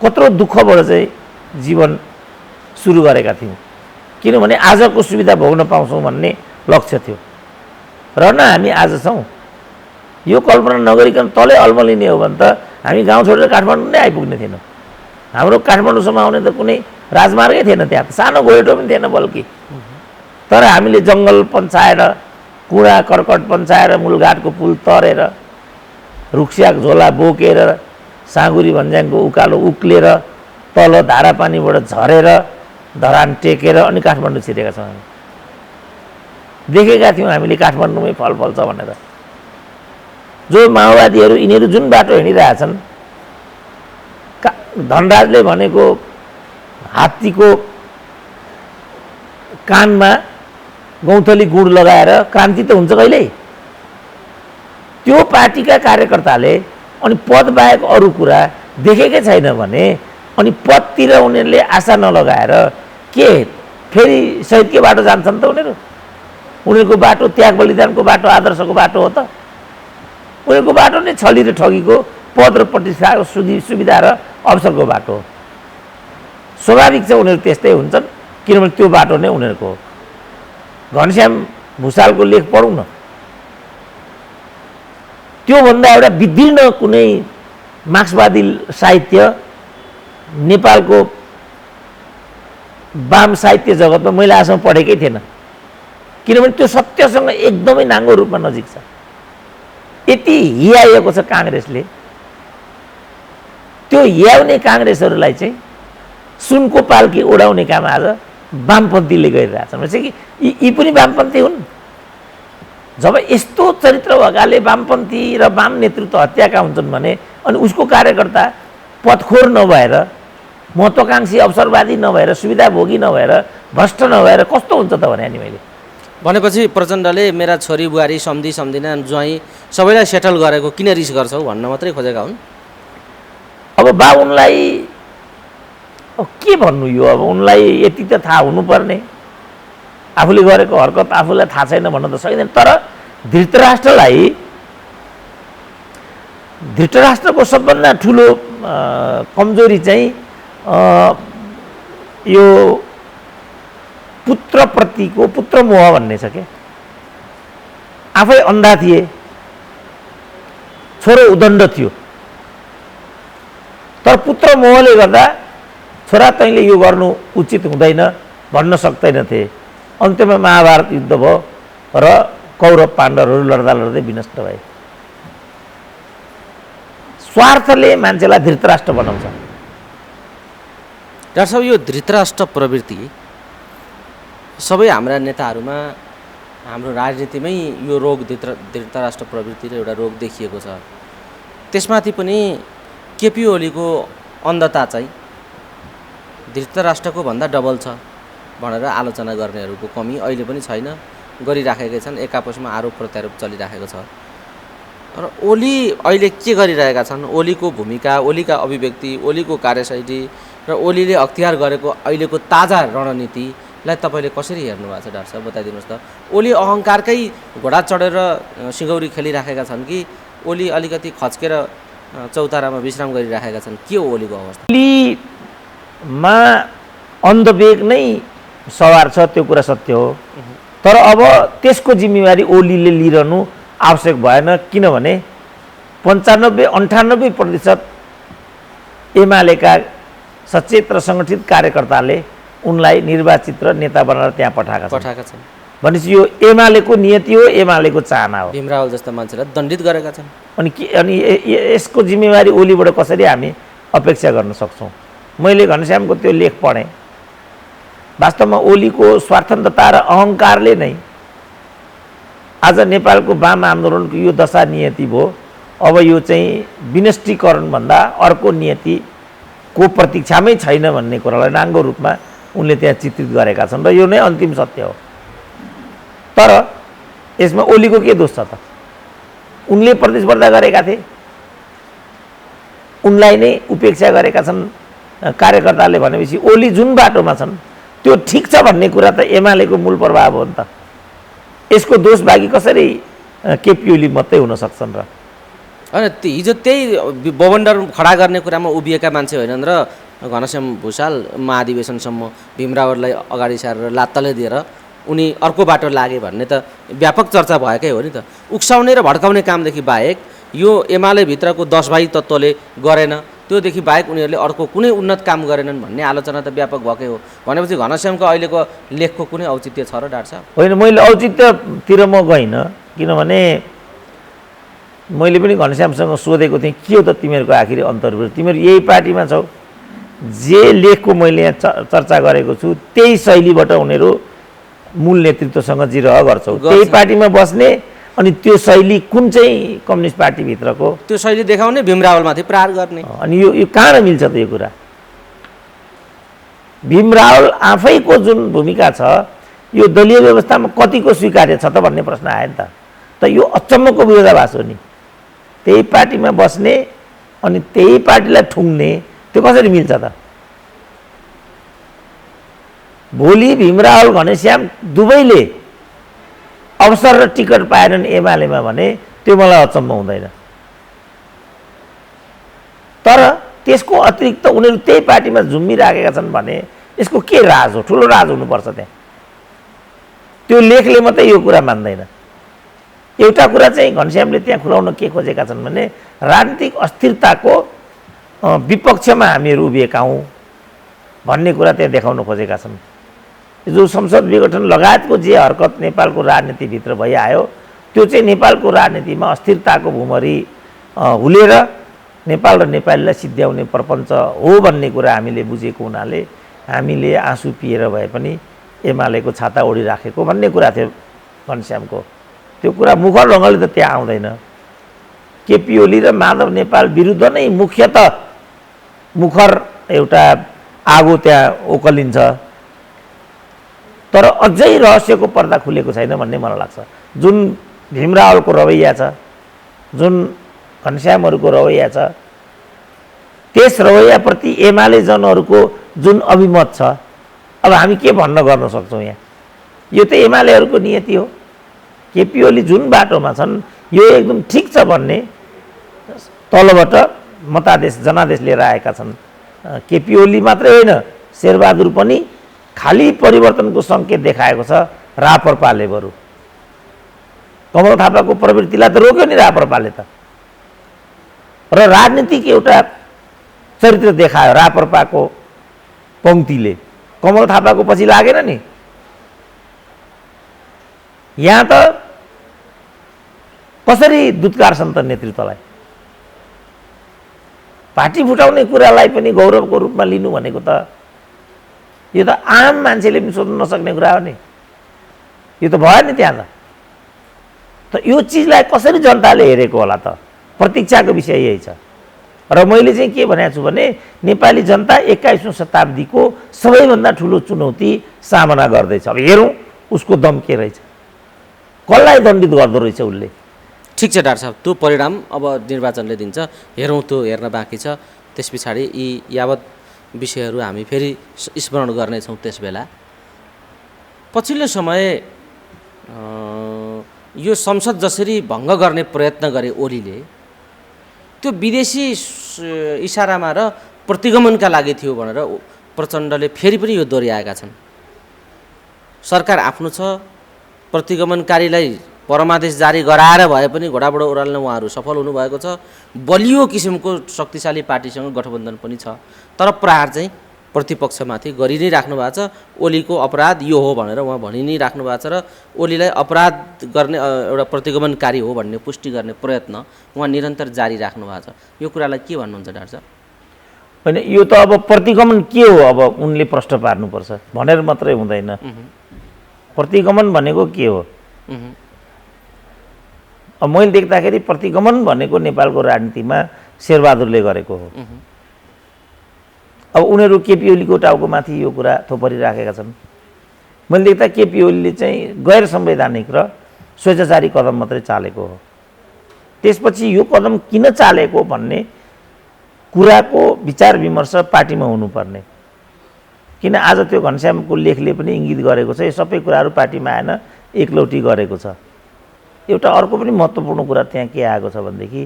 कत्रो दुःखबाट चाहिँ जीवन सुरु गरेका थियौँ किनभने आजको सुविधा भोग्न पाउँछौँ भन्ने लक्ष्य थियो र न हामी आज छौँ। यो कल्पना नगरिकन तलै अल्मलिने हो भने त हामी गाउँ छोडेर काठमाडौँ नै आइपुग्ने थिएनौँ। हाम्रो काठमाडौँसम्म आउने त कुनै राजमार्गै थिएन, त्यहाँ त सानो गोरेटो पनि थिएन बल्कि। तर हामीले जङ्गल पन्चाएर, कुँडा कर्कट पन्चाएर, मूलघाटको पुल तरेर, रुखस्याक झोला बोकेर, साँगुरी भन्ज्याङको उकालो उक्लेर, तल धारापानीबाट झरेर, धरान टेकेर अनि काठमाडौँ छिरेका छौँ। हामी देखेका थियौँ हामीले काठमाडौँमै फल फल्छ भनेर। जो माओवादीहरू यिनीहरू जुन बाटो हिँडिरहेछन्, धनराजले भनेको हात्तीको कानमा गौँथली गुड लगाएर क्रान्ति त हुन्छ कहिल्यै। त्यो पार्टीका कार्यकर्ताले अनि पद बाहेक अरू कुरा देखेकै छैन भने अनि पदतिर उनीहरूले आशा नलगाएर के फेरि शहीदकै बाटो जान्छन् त उनीहरू? उनीहरूको बाटो त्याग बलिदानको बाटो, आदर्शको बाटो हो त? उनीहरूको बाटो नै छली र ठगीको, पद र प्रतिष्ठाको सुविधा र अवसरको बाटो हो। स्वाभाविक छ उनीहरू त्यस्तै हुन्छन्, किनभने त्यो बाटो नै उनीहरूको हो। घनश्याम भुषालको लेख पढौँ न, त्योभन्दा एउटा विदीर्ण कुनै मार्क्सवादी साहित्य नेपालको वाम साहित्य जगतमा मैले आजसम्म पढेकै थिएन, किनभने त्यो सत्यसँग एकदमै नाङ्गो रूपमा नजिक छ। यति हियाएको छ काङ्ग्रेसले, त्यो हियाउने काङ्ग्रेसहरूलाई चाहिँ सुनको पाल्की उडाउने काम आज वामपन्थीले गरिरहेछन्। भनेपछि कि यी पनि वामपन्थी हुन्। जब यस्तो चरित्र भएकाले वामपन्थी र वाम नेतृत्व हत्याका हुन्छन् भने अनि उसको कार्यकर्ता पथखोर नभएर, महत्त्वाकांक्षी अवसरवादी नभएर, सुविधाभोगी नभएर, भ्रष्ट नभएर कस्तो हुन्छ त भने नि मैले। भनेपछि प्रचण्डले मेरा छोरी बुहारी सम्धिना ज्वाइँ सबैलाई सेटल गरेको किन रिस गर्छौ भन्न मात्रै खोजेका हुन्। अब बा उनलाई के भन्नु, यो अब उनलाई यति त थाहा हुनुपर्ने, आफूले गरेको हरकत आफूलाई थाहा छैन भन्न त सकिँदैन। तर धृतराष्ट्रको सबभन्दा ठुलो कमजोरी चाहिँ यो पुत्रप्रतिको पुत्रमोह भन्ने छ क्या। आफै अन्धा थिए, छोरो उदण्ड थियो, तर पुत्रमोहले गर्दा छोरा तैँले यो गर्नु उचित हुँदैन भन्न सक्दैनथे। अन्त्यमा महाभारत युद्ध भयो र कौरव पाण्डवहरू लड्दा लड्दै विनष्ट भए। स्वार्थले मान्छेलाई धृतराष्ट्र बनाउँछ। डाक्टर साहब, यो धृतराष्ट्र प्रवृत्ति सबै हाम्रा नेताहरूमा, हाम्रो राजनीतिमै यो रोग धृतराष्ट्र प्रवृत्ति र एउटा रोग देखिएको छ। त्यसमाथि पनि केपी ओलीको अन्धता चाहिँ धृतराष्ट्रको भन्दा डबल छ भनेर आलोचना गर्नेहरूको कमी अहिले पनि छैन, गरिराखेकै छन्। एक आपसमा आरोप प्रत्यारोप चलिराखेको छ। र ओली अहिले के गरिरहेका छन्, ओलीको भूमिका, ओलीका अभिव्यक्ति, ओलीको कार्यशैली र ओलीले अख्तियार गरेको अहिलेको ताजा रणनीतिलाई तपाईँले कसरी हेर्नु भएको छ डाक्टर साहब, बताइदिनुहोस् त। ओली अहङ्कारकै घोडा चढेर सिङ्गौरी खेलिराखेका छन् कि ओली अलिकति खच्केर चौतारामा विश्राम गरिराखेका छन्? के हो ओलीको अवस्था? ओलीमा अन्धवेग नै सवार छ, त्यो कुरा सत्य हो। तर अब त्यसको जिम्मेवारी ओलीले लिइरहनु आवश्यक भएन, किनभने 95-98% एमालेका सचेत र सङ्गठित कार्यकर्ताले उनलाई निर्वाचित र नेता बनाएर त्यहाँ पठाएका छन्। भनेपछि यो एमालेको नियति हो, एमालेको चाहना हो। भीम रावल जस्ता मान्छेलाई दण्डित गरेका छन्। अनि यसको जिम्मेवारी ओलीबाट कसरी हामी अपेक्षा गर्न सक्छौँ? मैले घनश्यामको त्यो लेख पढेँ। वास्तवमा ओलीको स्वार्थन्तता र अहङ्कारले नै आज नेपालको वाम आन्दोलनको यो दशा नियति भयो। अब यो चाहिँ विनष्टीकरणभन्दा अर्को नियतिको प्रतीक्षामै छैन भन्ने कुरालाई नाङ्गो रूपमा उनले त्यहाँ चित्रित गरेका छन् र यो नै अन्तिम सत्य हो। तर यसमा ओलीको के दोष छ त? उनले प्रतिस्पर्धा गरेका थिए, उनलाई नै उपेक्षा गरेका छन् कार्यकर्ताले। भनेपछि ओली जुन बाटोमा छन् त्यो ठिक छ भन्ने कुरा त एमालेको मूल प्रभाव हो नि त। यसको दोष बाँकी कसरी केपी ओली मात्रै हुन सक्छन् र? होइन, हिजो त्यही बवन्डर खडा गर्ने कुरामा उभिएका मान्छे होइनन् र घनश्याम भुषाल महाधिवेशनसम्म भीमरावलाई अगाडि सारेर लात्तले दिएर उनी अर्को बाटो लागे भन्ने त व्यापक चर्चा भएकै हो नि त। उक्साउने र भड्काउने कामदेखि बाहेक यो एमाले भित्रको 10 भाइ तत्त्वले गरेन, त्योदेखि बाहेक उनीहरूले अर्को कुनै उन्नत काम गरेनन् भन्ने आलोचना त व्यापक भएकै हो। भनेपछि घनश्यामको अहिलेको लेखको कुनै औचित्य छ र डाक्टर साहब? होइन, मैले औचित्यतिर म गइनँ, किनभने मैले पनि घनश्यामसँग सोधेको थिएँ के हो त तिमीहरूको आखिरी अन्तर्विरोध, तिमीहरू यही पार्टीमा छौ, जे लेखको मैले यहाँ चर्चा गरेको छु त्यही शैलीबाट उनीहरू मूल नेतृत्वसँग जिरह गर्छौ, त्यही पार्टीमा बस्ने, अनि त्यो शैली कुन चाहिँ कम्युनिस्ट पार्टीभित्रको त्यो शैली देखाउने, भीमरावलमाथि प्रहार गर्ने। अनि यो कहाँ मिल्छ त यो कुरा? भीमरावल आफैको जुन भूमिका छ यो दलीय व्यवस्थामा कतिको स्वीकार्य छ त भन्ने प्रश्न आयो नि त। त यो अचम्मको विरोधाभास हो नि, त्यही पार्टीमा बस्ने अनि त्यही पार्टीलाई ठुङ्ने, त्यो कसरी मिल्छ त? भोलि भीमरावल घनश्याम दुवैले अवसर र टिकट पाएनन् एमालेमा भने त्यो मलाई अचम्म हुँदैन। तर त्यसको अतिरिक्त उनीहरू त्यही पार्टीमा झुम्मिराखेका छन् भने यसको के राज हो? ठुलो राज हुनुपर्छ त्यहाँ। त्यो लेखले मात्रै यो कुरा मान्दैन। एउटा कुरा चाहिँ घनश्यामले त्यहाँ खुलाउन के खोजेका छन् भने राजनीतिक अस्थिरताको विपक्षमा हामीहरू उभिएका हौँ भन्ने कुरा त्यहाँ देखाउन खोजेका छन्। जो संसद विघटन लगायतको जे हरकत नेपालको राजनीतिभित्र भइआयो त्यो चाहिँ नेपालको राजनीतिमा अस्थिरताको भुमरी हुलेर नेपाल र नेपालीलाई सिद्ध्याउने प्रपञ्च हो भन्ने कुरा हामीले बुझेको हुनाले हामीले आँसु पिएर भए पनि एमालेको छाता ओढिराखेको भन्ने कुरा थियो घनश्यामको। त्यो कुरा मुखर ढङ्गले त त्यहाँ आउँदैन। केपी ओली र माधव नेपाल विरुद्ध नै मुख्यतः मुखर एउटा आगो त्यहाँ ओकलिन्छ, तर अझै रहस्यको पर्दा खुलेको छैन भन्ने मलाई लाग्छ। जुन भीमरावलको रवैया छ, जुन घनश्यामहरूको रवैया छ, त्यस रवैयाप्रति एमाले जनहरूको जुन अभिमत छ, अब हामी के भन्न गर्न सक्छौँ यहाँ? यो त एमालेहरूको नियति हो। केपी ओली जुन बाटोमा छन् यो एकदम ठिक छ भन्ने तलबाट मतादेश जनादेश लिएर आएका छन्। केपी ओली मात्रै होइन, शेरबहादुर पनि खाली परिवर्तनको सङ्केत देखाएको छ राप्रपाले। बरु कमल थापाको प्रवृत्तिलाई त रोक्यो नि राप्रपाले त, र राजनीतिक एउटा चरित्र देखायो राप्रपाको पङ्क्तिले, कमल थापाको पछि लागेन नि। यहाँ त कसरी दुत्कारछन् त नेतृत्वलाई? पार्टी फुटाउने कुरालाई पनि गौरवको रूपमा लिनु भनेको त यो त आम मान्छेले पनि सोध्न नसक्ने कुरा हो नि। यो त भयो नि त्यहाँ त यो चिजलाई कसरी जनताले हेरेको होला त? प्रतीक्षाको विषय यही छ। र मैले चाहिँ के भनेको छु भने नेपाली जनता 21औं शताब्दीको सबैभन्दा ठुलो चुनौती सामना गर्दैछ। अब हेरौँ उसको दम के रहेछ, कसलाई दण्डित गर्दो रहेछ उसले। ठिक छ डाक्टर साहब, त्यो परिणाम अब निर्वाचनले दिन्छ, हेरौँ, त्यो हेर्न बाँकी छ। त्यस पछाडि यी यावत विषयहरू हामी फेरि स्मरण गर्नेछौँ। त्यस बेला पछिल्लो समय यो संसद जसरी भङ्ग गर्ने प्रयत्न गरे ओलीले, त्यो विदेशी इसारामा र प्रतिगमनका लागि थियो भनेर प्रचण्डले फेरि पनि यो दोहोऱ्याएका छन्। सरकार आफ्नो छ, प्रतिगमनकारीलाई परमादेश जारी गराएर भए पनि घोडाबुडो ओह्राल्न उहाँहरू सफल हुनुभएको छ। बलियो किसिमको शक्तिशाली पार्टीसँग गठबन्धन पनि छ, तर प्रहार चाहिँ प्रतिपक्षमाथि गरि नै राख्नु भएको छ। ओलीको अपराध यो हो भनेर उहाँ भनि नै राख्नु भएको छ र ओलीलाई अपराध गर्ने एउटा प्रतिगमनकारी हो भन्ने पुष्टि गर्ने प्रयत्न उहाँ निरन्तर जारी राख्नु भएको छ। यो कुरालाई के भन्नुहुन्छ डाक्टर साहब? होइन, यो त अब प्रतिगमन के हो अब उनले प्रश्न पार्नुपर्छ भनेर मात्रै हुँदैन। प्रतिगमन भनेको के हो? अब मैले देख्दाखेरि प्रतिगमन भनेको नेपालको राजनीतिमा शेरबहादुरले गरेको हो। अब उनीहरू केपी ओलीको टाउकोमाथि यो कुरा थोपरिराखेका छन्। मैले देख्दा केपी ओलीले चाहिँ गैर संवैधानिक र स्वेच्छाचारी कदम मात्रै चालेको हो। त्यसपछि यो कदम किन चालेको भन्ने कुराको विचार विमर्श पार्टीमा हुनुपर्ने। किन आज त्यो घनश्यामको लेखले पनि इङ्गित गरेको छ यो सबै कुराहरू पार्टीमा आएन, एकलौटी गरेको छ। एउटा अर्को पनि महत्त्वपूर्ण कुरा त्यहाँ के आएको छ भनेदेखि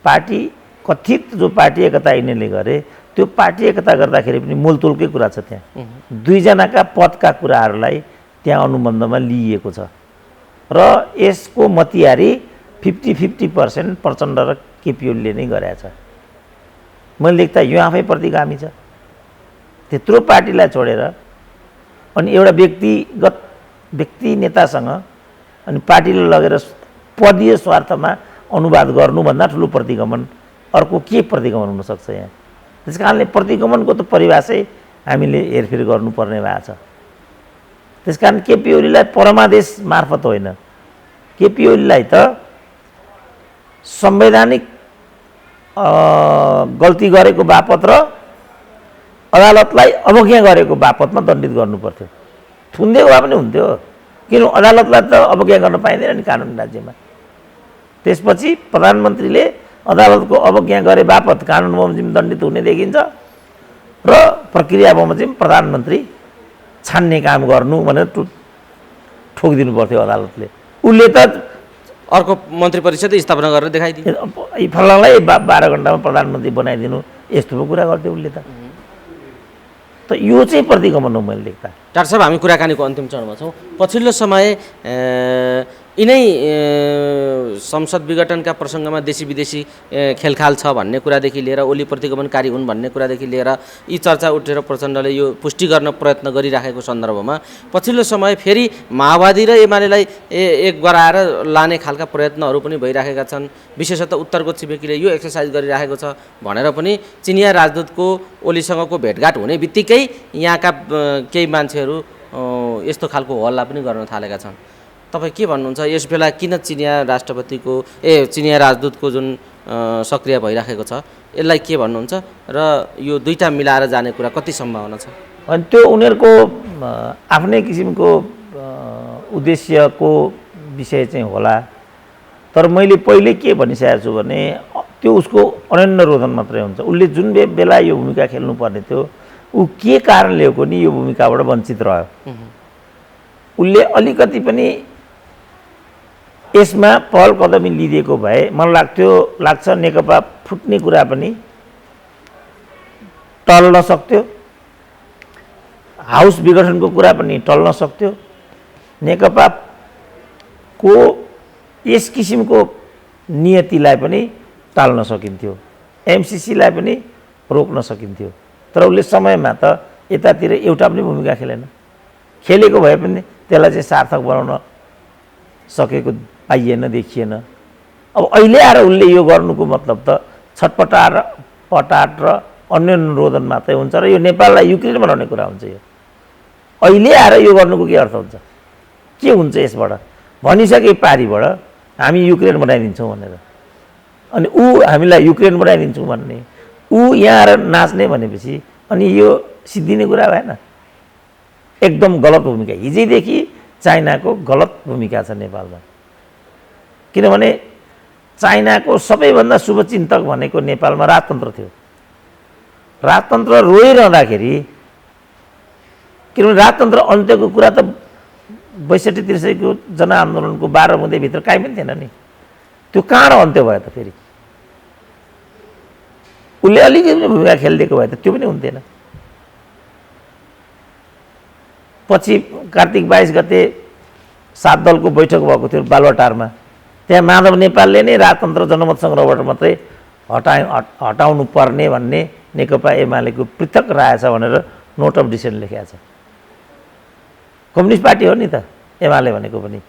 पार्टी कथित जो पार्टी एकता यिनीहरूले गरे त्यो पार्टी एकता गर्दाखेरि पनि मोलतोलकै कुरा छ त्यहाँ। दुईजनाका पदका कुराहरूलाई त्यहाँ अनुबन्धमा लिइएको छ र यसको मतियारी 50-50% प्रचण्ड र केपी ओलीले नै गरेका छ। मैले देख्दा यो आफै प्रतिगामी छ। त्यत्रो पार्टीलाई छोडेर अनि एउटा व्यक्ति नेतासँग अनि पार्टीले लगेर पदीय स्वार्थमा अनुवाद गर्नुभन्दा ठुलो प्रतिगमन अर्को के प्रतिगमन हुनसक्छ यहाँ। त्यस कारणले प्रतिगमनको त परिभाषै हामीले हेरफेर गर्नुपर्ने भएको छ। त्यस कारण केपी ओलीलाई परमादेश मार्फत होइन, केपी ओलीलाई त संवैधानिक गल्ती गरेको बापत र अदालतलाई अवज्ञा गरेको बापतमा दण्डित गर्नुपर्थ्यो। थुनिदिएको भए पनि हुन्थ्यो, किन अदालतलाई त अवज्ञा गर्न पाइँदैन नि कानुन राज्यमा। त्यसपछि प्रधानमन्त्रीले अदालतको अवज्ञा गरे बापत कानुन बमोजिम दण्डित हुने देखिन्छ र प्रक्रिया बमोजिम प्रधानमन्त्री छान्ने काम गर्नु भनेर ठोकिदिनु पर्थ्यो अदालतले। उसले त अर्को मन्त्री परिषद स्थापना गरेर देखाइदियो, फलानालाई 12 घण्टामा प्रधानमन्त्री बनाइदिनु, यस्तो पो कुरा गर्थ्यो उसले त यो चाहिँ प्रतिगमन हो मैले देख्दा। डाक्टर साहब, हामी कुराकानीको अन्तिम चरणमा छौँ। पछिल्लो समय यिनै संसद विघटनका प्रसङ्गमा देशी विदेशी खेलखाल छ भन्ने कुरादेखि लिएर ओली प्रतिगमनकारी हुन् भन्ने कुरादेखि लिएर यी चर्चा उठेर प्रचण्डले यो पुष्टि गर्न प्रयत्न गरिराखेको सन्दर्भमा पछिल्लो समय फेरि माओवादी र एमालेलाई एक गराएर लाने खालका प्रयत्नहरू पनि भइराखेका छन्। विशेषतः उत्तरको छिमेकीले यो एक्सर्साइज गरिराखेको छ भनेर पनि चिनिया राजदूतको ओलीसँगको भेटघाट हुने बित्तिकै यहाँका केही मान्छेहरू यस्तो खालको हल्ला पनि गर्न थालेका छन्। तपाईँ के भन्नुहुन्छ, यस बेला किन चिनिया राजदूतको जुन सक्रिय भइराखेको छ यसलाई के भन्नुहुन्छ र यो दुईटा मिलाएर जाने कुरा कति सम्भावना छ? अनि त्यो उनीहरूको आफ्नै किसिमको उद्देश्यको विषय चाहिँ होला। तर मैले पहिले के भनिसकेको छु भने त्यो उसको अनन्य रोदन मात्रै हुन्छ। उसले जुन बेला यो भूमिका खेल्नुपर्ने थियो ऊ के कारणले हो नि यो भूमिकाबाट वञ्चित रह्यो। उसले अलिकति पनि यसमा पहल कदमी लिइदिएको भए मलाई लाग्छ नेकपा फुट्ने कुरा पनि टल्न सक्थ्यो, हाउस विघटनको कुरा पनि टल्न सक्थ्यो, नेकपाको यस किसिमको नियतिलाई पनि टाल्न सकिन्थ्यो, एमसिसीलाई पनि रोक्न सकिन्थ्यो। तर उसले समयमा त यतातिर एउटा पनि भूमिका खेलेको भए पनि त्यसलाई चाहिँ सार्थक बनाउन सकेको पाइएन, देखिएन। अब अहिले आएर उसले यो गर्नुको मतलब त छटपटाट र अन्य अनुरोधन मात्रै हुन्छ र यो नेपाललाई युक्रेन बनाउने कुरा हुन्छ। यो अहिले आएर यो गर्नुको के अर्थ हुन्छ, के हुन्छ यसबाट? भनिसके पारिबाट हामी युक्रेन बनाइदिन्छौँ भनेर, अनि ऊ हामीलाई युक्रेन बनाइदिन्छौँ भन्ने, ऊ यहाँ आएर नाच्ने भनेपछि अनि यो सिद्धिने कुरा भएन। एकदम गलत भूमिका, हिजैदेखि चाइनाको गलत भूमिका छ नेपालमा। किनभने चाइनाको सबैभन्दा शुभचिन्तक भनेको नेपालमा राजतन्त्र थियो। राजतन्त्र रोइरहँदाखेरि, किनभने राजतन्त्र अन्त्यको कुरा त 62-63 को जनआन्दोलनको 12 बुँदेभित्र काहीँ पनि थिएन नि। त्यो कहाँ अन्त्य भयो त? फेरि उसले अलिकति भूमिका खेलिदिएको भए त त्यो पनि हुन्थेन। पछि कार्तिक 22 गते 7 दलको बैठक भएको थियो बालुवाटारमा। त्यहाँ माधव नेपालले नै राजतन्त्र जनमत सङ्ग्रहबाट मात्रै हटाउनु पर्ने भन्ने नेकपा एमालेको पृथक राय छ भनेर नोट अफ डिसेन्ट लेखेको छ। कम्युनिस्ट पार्टी हो नि त एमाले भनेको पनि।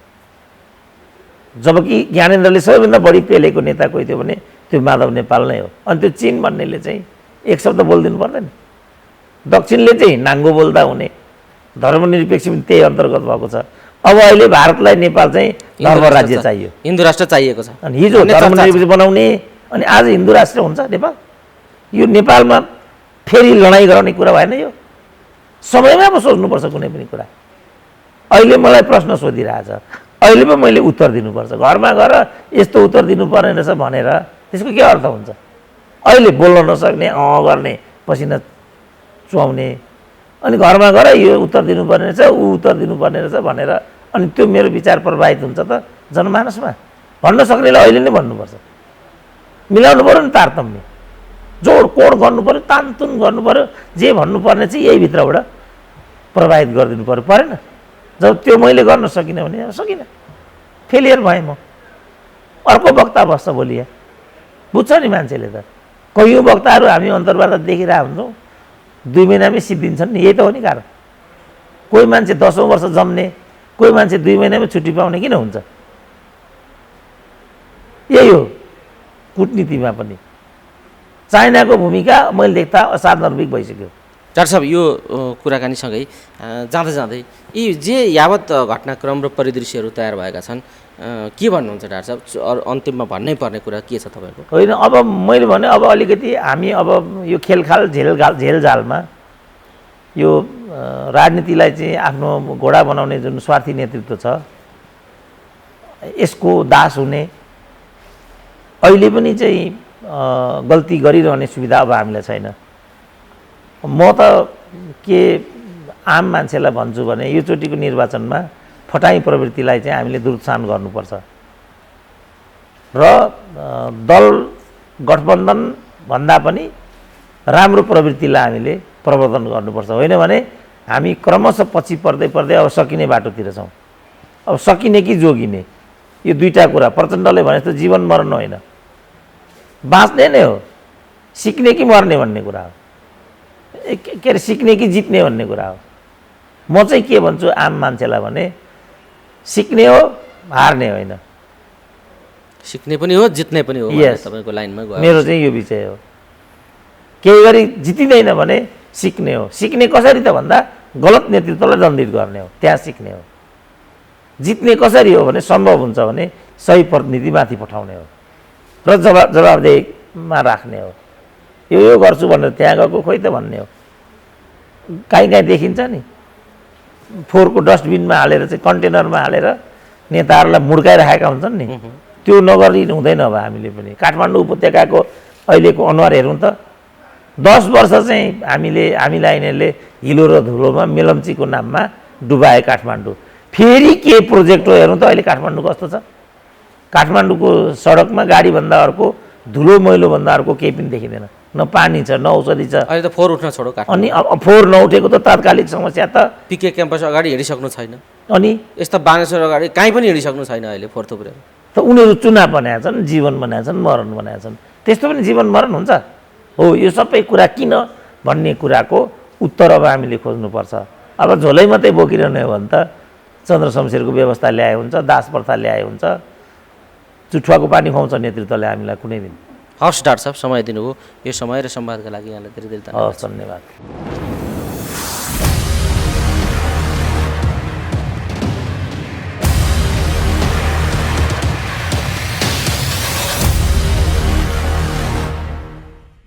जबकि ज्ञानेन्द्रले सबैभन्दा बढी पेलेको नेता कोही थियो भने त्यो माधव नेपाल नै हो। अनि त्यो चीन भन्नेले चाहिँ एक शब्द बोलिदिनु पर्दैन। दक्षिणले चाहिँ नाङ्गो बोल्दा हुने, धर्मनिरपेक्ष पनि त्यही अन्तर्गत भएको छ। अब अहिले भारतलाई नेपाल चाहिँ धर्म राज्य चाहियो, हिन्दू राष्ट्र चाहिएको छ। अनि हिजो धर्मनिरपेक्ष बनाउने अनि आज हिन्दू राष्ट्र हुन्छ नेपाल। यो नेपालमा फेरि लडाइँ गराउने कुरा भएन। यो समयमा पो सोच्नुपर्छ कुनै पनि कुरा। अहिले मलाई प्रश्न सोधिरहेछ, अहिले पो मैले उत्तर दिनुपर्छ। घरमा गएर यस्तो उत्तर दिनुपर्ने रहेछ भनेर त्यसको के अर्थ हुन्छ? अहिले बोल्न नसक्ने, गर्ने, पसिना चुहाउने, अनि घरमा गएर यो उत्तर दिनुपर्ने रहेछ, ऊ उत्तर दिनुपर्ने रहेछ भनेर अनि त्यो मेरो विचार प्रभावित हुन्छ त जनमानसमा? भन्न सक्नेले अहिले नै भन्नुपर्छ। मिलाउनु पऱ्यो नि तारतम्य। जोडकोड गर्नु पऱ्यो, तानतुन गर्नु पऱ्यो, जे भन्नुपर्ने चाहिँ यही भित्रबाट प्रभावित गरिदिनु पऱ्यो, परेन? जब त्यो मैले गर्न सकिनँ भने सकिनँ, फेलियर भएँ म। अर्को वक्ता बस्छ भोलि यहाँ, बुझ्छ नि मान्छेले त। कैयौँ वक्ताहरू हामी अन्तर्वार्ता देखिरहेको हुन्छौँ, 2 महिनामै सिद्धिन्छन् नि, यही त हो नि कारण। कोही मान्छे 10औँ वर्ष जम्ने, कोही मान्छे 2 महिनामै छुट्टी पाउने किन हुन्छ? यही हो कुटनीतिमा पनि। चाइनाको भूमिका मैले देख्दा असाधारणिक भइसक्यो। डाक्टर साहब, यो कुराकानीसँगै जाँदै जाँदै यी जे यावत घटनाक्रम र परिदृश्यहरू तयार भएका छन्, के भन्नुहुन्छ डाक्टर साहब? अन्तिममा भन्नै पर्ने कुरा के छ तपाईँको? होइन, अब मैले भने अब अलिकति हामी अब यो खेलखाल झेलझालमा यो राजनीतिलाई चाहिँ आफ्नो घोडा बनाउने जुन स्वार्थी नेतृत्व छ, यसको दास हुने, अहिले पनि चाहिँ गल्ती गरिरहने सुविधा अब हामीलाई छैन। म त के आम मान्छेलाई भन्छु भने योचोटिको निर्वाचनमा फटाई प्रवृत्तिलाई चाहिँ हामीले दुरुत्सान गर्नुपर्छ र दल गठबन्धन भन्दा पनि राम्रो प्रवृत्तिलाई हामीले प्रवर्धन गर्नुपर्छ। होइन भने हामी क्रमशः पछि पर्दै पर्दै अब सकिने बाटोतिर छौँ। अब सकिने कि जोगिने, यो दुईवटा कुरा। प्रचण्डले भने जस्तो जीवन मर्नु होइन, बाँच्ने नै हो, सिक्ने कि मर्ने भन्ने कुरा हो। के अरे सिक्ने कि जित्ने भन्ने कुरा हो। म चाहिँ के भन्छु आम मान्छेलाई भने सिक्ने हो, हार्ने होइन। सिक्ने पनि हो, जित्ने पनि हो। यस, तपाईँको लाइनमा गयो। मेरो चाहिँ यो विषय हो। केही गरी जितिँदैन भने सिक्ने हो। सिक्ने कसरी त भन्दा गलत नेतृत्वलाई दण्डित गर्ने हो, त्यहाँ सिक्ने हो। जित्ने कसरी हो भने सम्भव हुन्छ भने सही प्रतिनिधि माथि पठाउने हो र जवाबदेहीमा राख्ने हो। यो गर्छु भनेर त्यहाँ गएको खोइ त भन्ने हो। काहीँ देखिन्छ नि, फोहोरको डस्टबिनमा हालेर चाहिँ कन्टेनरमा हालेर नेताहरूलाई मुड्काइराखेका हुन्छन् नि, त्यो नगरी हुँदैन। अब हामीले पनि काठमाडौँ उपत्यकाको अहिलेको अनुहार हेरौँ त। 10 वर्ष चाहिँ हामीलाई यिनीहरूले हिलो र धुलोमा मेलम्चीको नाममा डुबाए काठमाडौँ। फेरि के प्रोजेक्ट हो हेरौँ त अहिले काठमाडौँ कस्तो छ। काठमाडौँको सडकमा गाडीभन्दा अर्को, धुलो मैलोभन्दा अर्को केही पनि देखिँदैन। न पानी छ, न औषधि छ। अहिले त फोहोर उठ्न छोडो काठ। अनि फोहोर नउठेको त तात्कालिक समस्या त पिके क्याम्पस अगाडि हिँडिसक्नु छैन। अनि यस्ता बानेश्वर अगाडि कहीँ पनि हिँडिसक्नु छैन अहिले फोहोर थुप्रेर। त उनीहरू चुनाव बनाएका छन्, जीवन बनाएका छन्, मरण बनाएका छन्। त्यस्तो पनि जीवन मरण हुन्छ हो। यो सबै कुरा किन भन्ने कुराको उत्तर अब हामीले खोज्नुपर्छ। अब झोलै मात्रै बोकिरहने हो भने त चन्द्र शमशेरको व्यवस्था ल्याए हुन्छ, दास प्रथा ल्याए हुन्छ, जुठुवाको पानी खुवाउँछ नेतृत्वले हामीलाई कुनै दिन। हवस् डाक्टर साहब, समय दिनुभयो। यो समय र संवादका लागि यहाँलाई धेरै धेरै धन्यवाद। धन्यवाद।